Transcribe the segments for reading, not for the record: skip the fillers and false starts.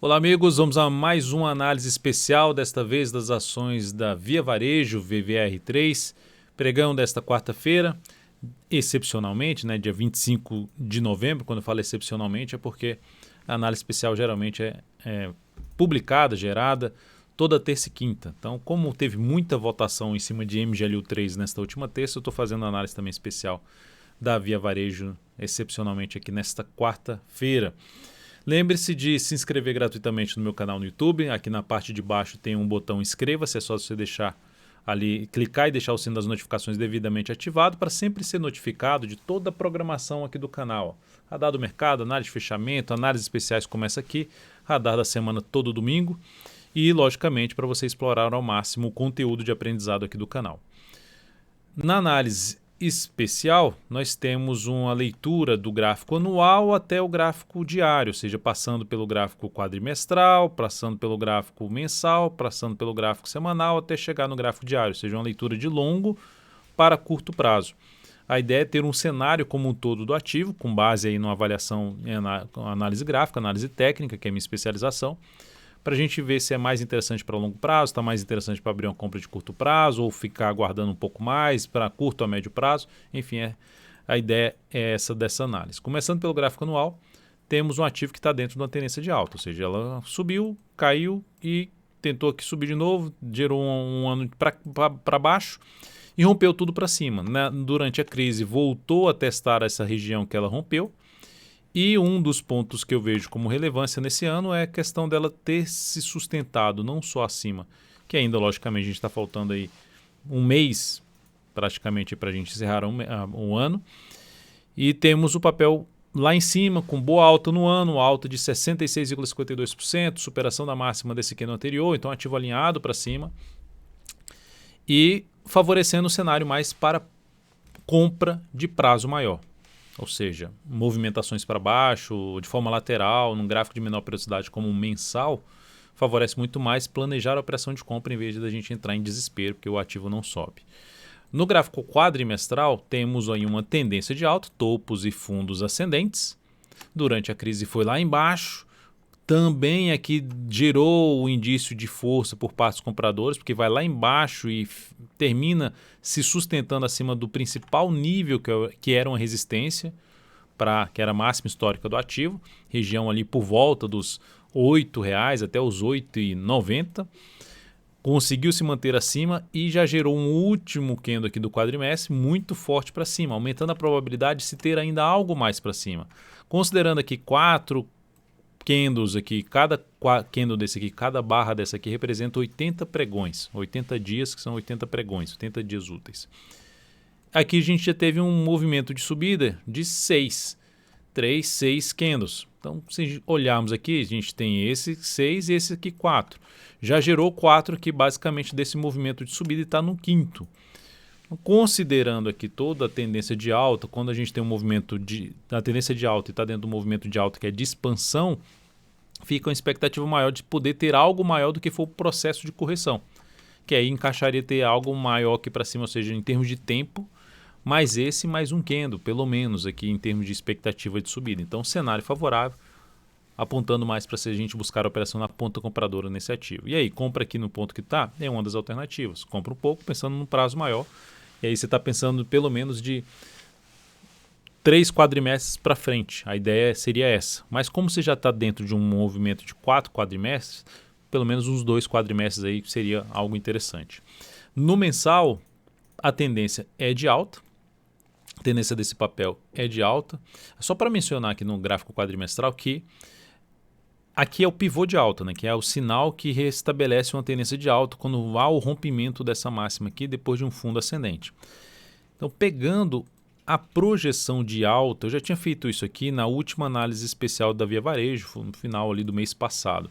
Olá, amigos. Vamos a mais uma análise especial, desta vez das ações da Via Varejo, VVR3, pregão desta quarta-feira, excepcionalmente, né, dia 25 de novembro. Quando eu falo excepcionalmente é porque a análise especial geralmente é publicada, gerada, toda terça e quinta. Então, como teve muita votação em cima de MGLU3 nesta última terça, eu estou fazendo a análise também especial da Via Varejo, excepcionalmente aqui nesta quarta-feira. Lembre-se de se inscrever gratuitamente no meu canal no YouTube. Aqui na parte de baixo tem um botão inscreva-se, é só você deixar ali, clicar e deixar o sino das notificações devidamente ativado para sempre ser notificado de toda a programação aqui do canal. Radar do mercado, análise de fechamento, análises especiais começa aqui, radar da semana todo domingo e, logicamente, para você explorar ao máximo o conteúdo de aprendizado aqui do canal. Na análise especial, nós temos uma leitura do gráfico anual até o gráfico diário, ou seja, passando pelo gráfico quadrimestral, passando pelo gráfico mensal, passando pelo gráfico semanal, até chegar no gráfico diário, ou seja, uma leitura de longo para curto prazo. A ideia é ter um cenário como um todo do ativo, com base aí numa avaliação em análise gráfica, análise técnica, que é a minha especialização, para a gente ver se é mais interessante para longo prazo, está mais interessante para abrir uma compra de curto prazo ou ficar aguardando um pouco mais para curto a médio prazo. Enfim, a ideia é essa dessa análise. Começando pelo gráfico anual, temos um ativo que está dentro de uma tendência de alta, ou seja, ela subiu, caiu e tentou aqui subir de novo, gerou um ano para baixo e rompeu tudo para cima. Durante a crise voltou a testar essa região que ela rompeu. E um dos pontos que eu vejo como relevância nesse ano é a questão dela ter se sustentado não só acima, que ainda logicamente a gente está faltando aí um mês praticamente para a gente encerrar um ano, e temos o papel lá em cima com boa alta no ano, alta de 66,52%, superação da máxima desse aqui no anterior, então ativo alinhado para cima e favorecendo o cenário mais para compra de prazo maior. Ou seja, movimentações para baixo, de forma lateral, num gráfico de menor periodicidade como um mensal, favorece muito mais planejar a operação de compra em vez de a gente entrar em desespero porque o ativo não sobe. No gráfico quadrimestral, temos aí uma tendência de alta, topos e fundos ascendentes. Durante a crise foi lá embaixo, também aqui gerou o indício de força por parte dos compradores, porque vai lá embaixo e termina se sustentando acima do principal nível que era uma resistência, que era a máxima histórica do ativo, região ali por volta dos R$8 até os R$ 8,90. Conseguiu se manter acima e já gerou um último candle aqui do quadrimestre muito forte para cima, aumentando a probabilidade de se ter ainda algo mais para cima. Considerando aqui 4 candles aqui, cada candle desse aqui, cada barra dessa aqui representa 80 pregões, 80 dias que são 80 pregões, 80 dias úteis. Aqui a gente já teve um movimento de subida de 6 candles. Então, se olharmos aqui, a gente tem esse 6 e esse aqui 4. Já gerou 4 aqui basicamente desse movimento de subida e está no quinto. Considerando aqui toda a tendência de alta, quando a gente tem um movimento da tendência de alta e está dentro do movimento de alta que é de expansão, fica uma expectativa maior de poder ter algo maior do que for o processo de correção, que aí encaixaria ter algo maior aqui para cima, ou seja, em termos de tempo, mais um candle, pelo menos aqui em termos de expectativa de subida. Então, cenário favorável, apontando mais para se a gente buscar a operação na ponta compradora nesse ativo. E aí, compra aqui no ponto que está, é uma das alternativas. Compra um pouco, pensando num prazo maior. E aí você está pensando pelo menos de 3 quadrimestres para frente. A ideia seria essa. Mas como você já está dentro de um movimento de 4 quadrimestres, pelo menos uns 2 quadrimestres aí seria algo interessante. No mensal, a tendência é de alta. A tendência desse papel é de alta. Só para mencionar aqui no gráfico quadrimestral que aqui é o pivô de alta, né, que é o sinal que restabelece uma tendência de alta quando há o rompimento dessa máxima aqui depois de um fundo ascendente. Então, pegando a projeção de alta, eu já tinha feito isso aqui na última análise especial da Via Varejo, no final ali do mês passado.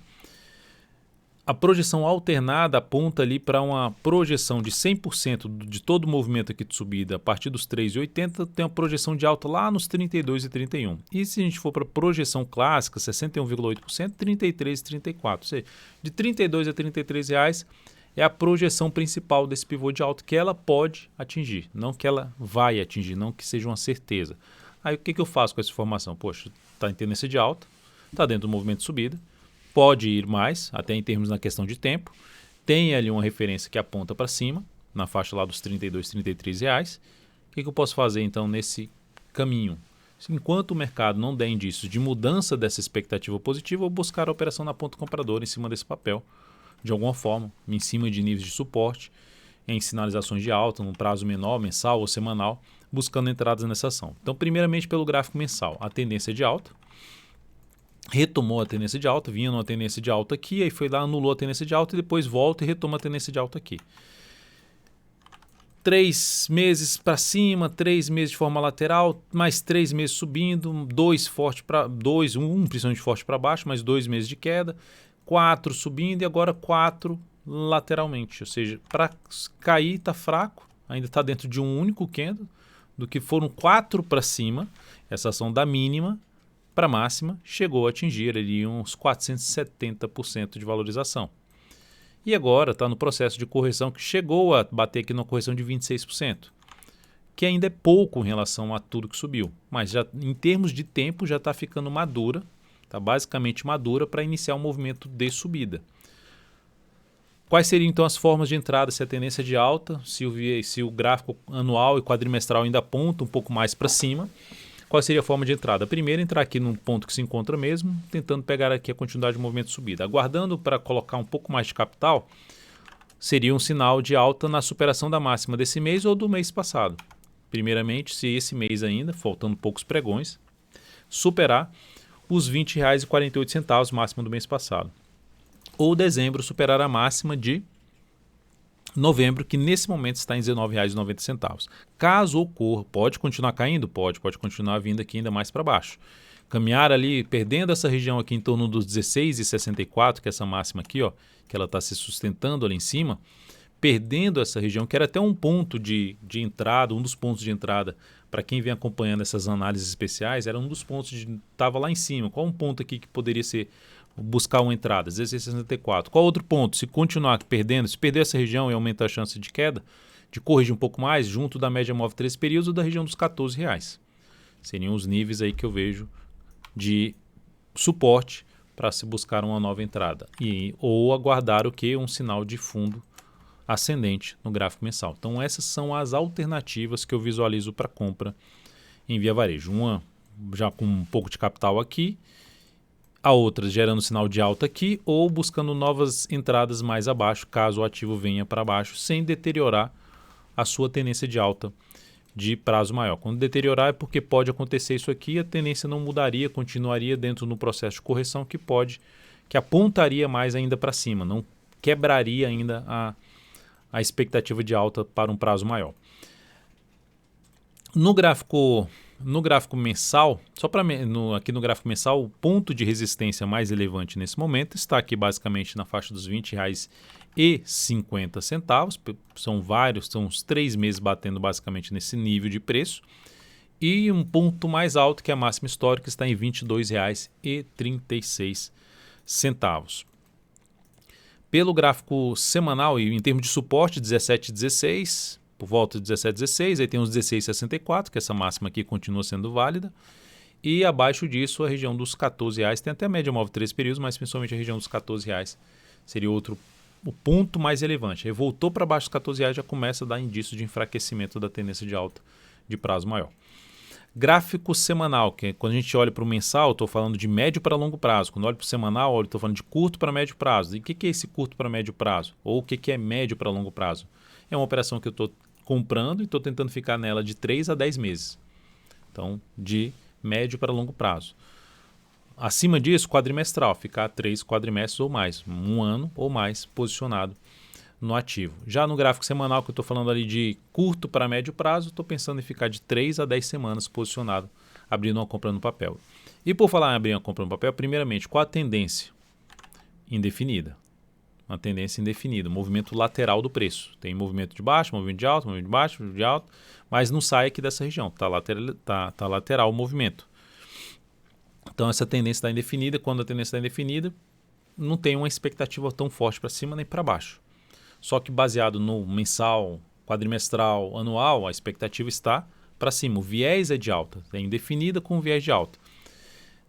A projeção alternada aponta ali para uma projeção de 100% de todo o movimento aqui de subida a partir dos 3,80, tem uma projeção de alta lá nos 32,31. E se a gente for para a projeção clássica, 61,8%, 33,34. Ou seja, de 32 a 33 reais é a projeção principal desse pivô de alta que ela pode atingir, não que ela vai atingir, não que seja uma certeza. Aí o que eu faço com essa informação? Poxa, está em tendência de alta, está dentro do movimento de subida, pode ir mais, até em termos na questão de tempo. Tem ali uma referência que aponta para cima, na faixa lá dos R$ 32, R$ 33 reais. O que eu posso fazer então nesse caminho? Enquanto o mercado não der indícios de mudança dessa expectativa positiva, eu vou buscar a operação na ponta compradora em cima desse papel, de alguma forma, em cima de níveis de suporte, em sinalizações de alta, num prazo menor, mensal ou semanal, buscando entradas nessa ação. Então, primeiramente pelo gráfico mensal, a tendência é de alta, retomou a tendência de alta, vinha numa tendência de alta aqui, aí foi lá, anulou a tendência de alta e depois volta e retoma a tendência de alta aqui. 3 meses para cima, 3 meses de forma lateral, mais 3 meses subindo, 2 forte para 2, principalmente forte para baixo, mais 2 meses de queda, 4 subindo e agora 4 lateralmente. Ou seja, para cair está fraco, ainda está dentro de um único candle, do que foram 4 para cima, essa ação da mínima para máxima chegou a atingir ali uns 470% de valorização. E agora está no processo de correção que chegou a bater aqui numa correção de 26%, que ainda é pouco em relação a tudo que subiu, mas já em termos de tempo já está ficando madura, está basicamente madura para iniciar um movimento de subida. Quais seriam então as formas de entrada se a tendência é de alta, se o gráfico anual e quadrimestral ainda aponta um pouco mais para cima? Qual seria a forma de entrada? Primeiro, entrar aqui num ponto que se encontra mesmo, tentando pegar aqui a continuidade do movimento de subida. Aguardando para colocar um pouco mais de capital, seria um sinal de alta na superação da máxima desse mês ou do mês passado. Primeiramente, se esse mês ainda, faltando poucos pregões, superar os R$ 20,48, máxima do mês passado. Ou dezembro, superar a máxima de novembro, que nesse momento está em R$ 19,90. Caso ocorra, pode continuar caindo? Pode continuar vindo aqui ainda mais para baixo. Caminhar ali, perdendo essa região aqui em torno dos 16,64, que é essa máxima aqui, ó, que ela está se sustentando ali em cima, perdendo essa região, que era até um ponto de entrada, um dos pontos de entrada, para quem vem acompanhando essas análises especiais, era um dos pontos de estava lá em cima. Qual um ponto aqui que poderia ser buscar uma entrada? 16,64. Qual outro ponto? Se continuar perdendo, se perder essa região e aumentar a chance de queda, de corrigir um pouco mais, junto da média móvel 13 períodos ou da região dos R$14. Seriam os níveis aí que eu vejo de suporte para se buscar uma nova entrada. Ou aguardar o que? Um sinal de fundo ascendente no gráfico mensal. Então essas são as alternativas que eu visualizo para compra em Via Varejo. Uma já com um pouco de capital aqui, a outra gerando sinal de alta aqui ou buscando novas entradas mais abaixo, caso o ativo venha para baixo, sem deteriorar a sua tendência de alta de prazo maior. Quando deteriorar é porque pode acontecer isso aqui, a tendência não mudaria, continuaria dentro do processo de correção que apontaria mais ainda para cima, não quebraria ainda a expectativa de alta para um prazo maior. No gráfico mensal, aqui no gráfico mensal, o ponto de resistência mais relevante nesse momento está aqui basicamente na faixa dos R$ 20,50. São uns 3 meses batendo basicamente nesse nível de preço. E um ponto mais alto, que é a máxima histórica, está em R$ 22,36. Pelo gráfico semanal e em termos de suporte, 17,16, por volta de 17,16, aí tem uns 16,64, que essa máxima aqui continua sendo válida, e abaixo disso a região dos R$14, tem até a média móvel 3 períodos, mas principalmente a região dos R$14 seria o ponto mais relevante. Aí voltou para baixo dos R$14, já começa a dar indício de enfraquecimento da tendência de alta de prazo maior. Gráfico semanal, que quando a gente olha para o mensal, estou falando de médio para longo prazo. Quando olho para o semanal, estou falando de curto para médio prazo. E o que é esse curto para médio prazo? Ou o que é médio para longo prazo? É uma operação que eu estou comprando e estou tentando ficar nela de 3 a 10 meses. Então, de médio para longo prazo. Acima disso, quadrimestral, ficar 3 quadrimestres ou mais, um ano ou mais posicionado no ativo. Já no gráfico semanal, que eu estou falando ali de curto para médio prazo, estou pensando em ficar de 3 a 10 semanas posicionado, abrindo uma compra no papel. E por falar em abrir uma compra no papel, primeiramente, qual a tendência? Indefinida. Uma tendência indefinida, movimento lateral do preço. Tem movimento de baixo, movimento de alto, movimento de baixo, movimento de alto, mas não sai aqui dessa região, está lateral o movimento. Então essa tendência está indefinida. Quando a tendência está indefinida, não tem uma expectativa tão forte para cima nem para baixo. Só que baseado no mensal, quadrimestral, anual, a expectativa está para cima. O viés é de alta, é indefinida com viés de alta.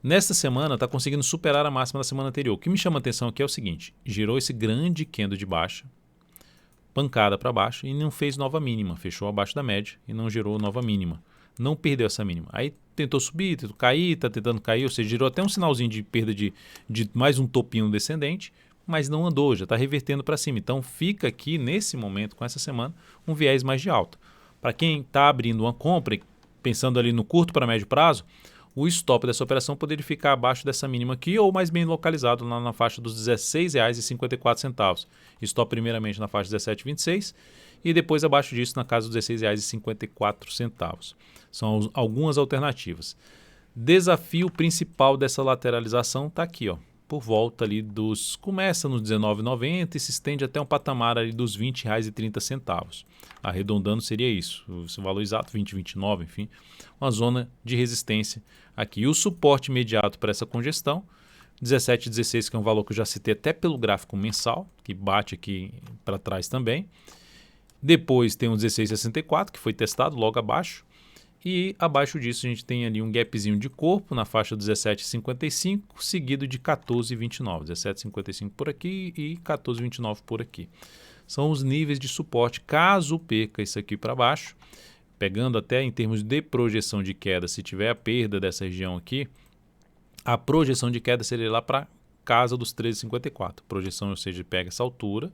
Nesta semana está conseguindo superar a máxima da semana anterior. O que me chama a atenção aqui é o seguinte, girou esse grande candle de baixa, pancada para baixo e não fez nova mínima, fechou abaixo da média e não gerou nova mínima. Não perdeu essa mínima. Aí tentou subir, tentou cair, está tentando cair, ou seja, girou até um sinalzinho de perda de mais um topinho descendente, mas não andou, já está revertendo para cima. Então fica aqui nesse momento, com essa semana, um viés mais de alta. Para quem está abrindo uma compra, pensando ali no curto para médio prazo, o stop dessa operação poderia ficar abaixo dessa mínima aqui ou mais bem localizado lá na faixa dos R$ 16,54. Stop primeiramente na faixa de R$ 17,26 e depois abaixo disso na casa dos R$ 16,54. São algumas alternativas. Desafio principal dessa lateralização está aqui, ó, por volta ali dos... Começa nos R$ 19,90 e se estende até um patamar ali dos R$ 20,30. Arredondando seria isso, o valor exato, 20,29, enfim, uma zona de resistência aqui. E o suporte imediato para essa congestão, 17,16, que é um valor que eu já citei até pelo gráfico mensal, que bate aqui para trás também. Depois tem o 16,64, que foi testado logo abaixo. E abaixo disso a gente tem ali um gapzinho de corpo na faixa 17,55, seguido de 14,29. 17,55 por aqui e 14,29 por aqui. São os níveis de suporte, caso perca isso aqui para baixo, pegando até em termos de projeção de queda, se tiver a perda dessa região aqui, a projeção de queda seria lá para casa dos 13,54. Projeção, ou seja, pega essa altura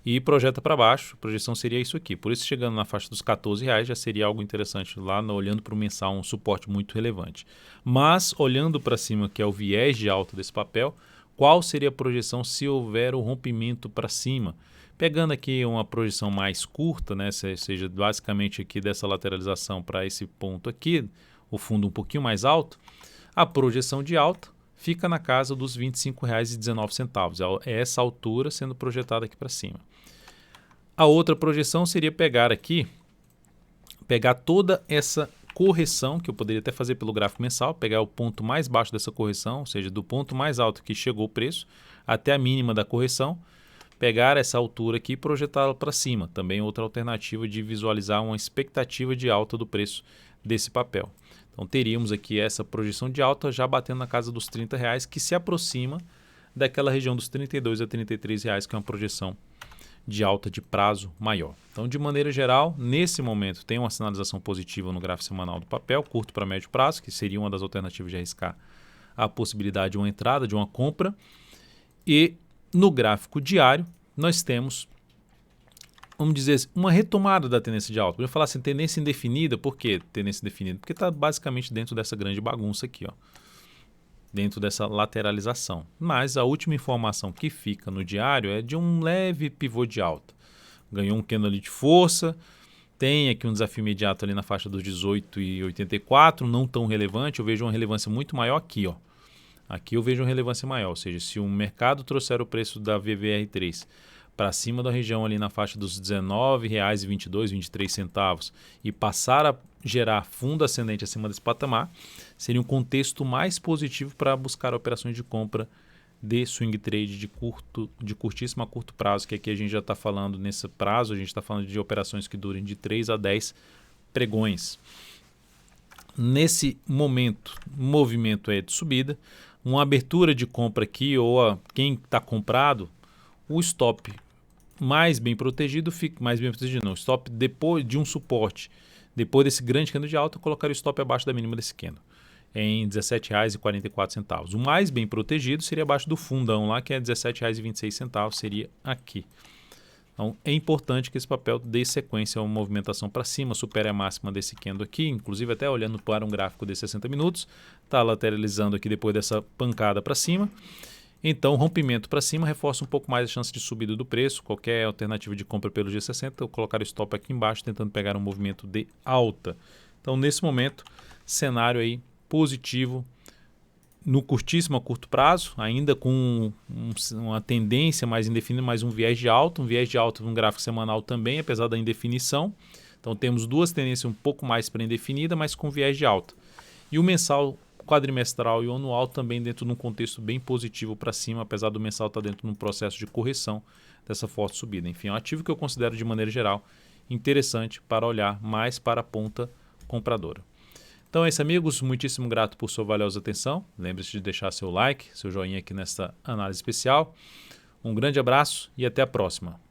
e projeta para baixo, a projeção seria isso aqui. Por isso, chegando na faixa dos R$14 já seria algo interessante lá, olhando para o mensal, um suporte muito relevante. Mas, olhando para cima, que é o viés de alta desse papel, qual seria a projeção se houver o rompimento para cima? Pegando aqui uma projeção mais curta, né, seja basicamente aqui dessa lateralização para esse ponto aqui, o fundo um pouquinho mais alto, a projeção de alta fica na casa dos R$ 25,19. É essa altura sendo projetada aqui para cima. A outra projeção seria pegar toda essa correção, que eu poderia até fazer pelo gráfico mensal, pegar o ponto mais baixo dessa correção, ou seja, do ponto mais alto que chegou o preço até a mínima da correção, pegar essa altura aqui e projetá-la para cima. Também outra alternativa de visualizar uma expectativa de alta do preço desse papel. Então teríamos aqui essa projeção de alta já batendo na casa dos R$30, que se aproxima daquela região dos R$32 a R$33, que é uma projeção de alta de prazo maior. Então, de maneira geral, nesse momento tem uma sinalização positiva no gráfico semanal do papel, curto para médio prazo, que seria uma das alternativas de arriscar a possibilidade de uma entrada, de uma compra. E no gráfico diário, nós temos, vamos dizer, uma retomada da tendência de alta. Podemos falar assim, tendência indefinida. Por que tendência indefinida? Porque está basicamente dentro dessa grande bagunça aqui, ó, dentro dessa lateralização. Mas a última informação que fica no diário é de um leve pivô de alta. Ganhou um candle ali de força, tem aqui um desafio imediato ali na faixa dos 18,84, não tão relevante, eu vejo uma relevância muito maior aqui, ó. Aqui eu vejo uma relevância maior, ou seja, se o mercado trouxer o preço da VVR3 para cima da região ali na faixa dos R$19,22, R$23 e passar a gerar fundo ascendente acima desse patamar, seria um contexto mais positivo para buscar operações de compra de swing trade de curtíssimo a curto prazo, que aqui a gente já está falando nesse prazo, a gente está falando de operações que durem de 3 a 10 pregões. Nesse momento, o movimento é de subida, uma abertura de compra aqui, ou quem está comprado, o stop mais bem protegido, o stop depois de um suporte, depois desse grande candle de alta, eu colocaria o stop abaixo da mínima desse candle, em R$ 17,44. O mais bem protegido seria abaixo do fundão lá, que é R$ 17,26, seria aqui. Então é importante que esse papel dê sequência a uma movimentação para cima, supere a máxima desse candle aqui, inclusive até olhando para um gráfico de 60 minutos, está lateralizando aqui depois dessa pancada para cima. Então, rompimento para cima reforça um pouco mais a chance de subida do preço. Qualquer alternativa de compra pelo G60, eu colocar o stop aqui embaixo, tentando pegar um movimento de alta. Então, nesse momento, cenário aí positivo no curtíssimo a curto prazo, ainda com uma tendência mais indefinida, mais um viés de alta no gráfico semanal também, apesar da indefinição. Então, temos duas tendências um pouco mais pré-indefinidas, mas com viés de alta. E o mensal, quadrimestral e o anual também dentro de um contexto bem positivo para cima, apesar do mensal estar dentro de um processo de correção dessa forte subida. Enfim, é um ativo que eu considero de maneira geral interessante para olhar mais para a ponta compradora. Então é isso, amigos. Muitíssimo grato por sua valiosa atenção. Lembre-se de deixar seu like, seu joinha aqui nesta análise especial. Um grande abraço e até a próxima.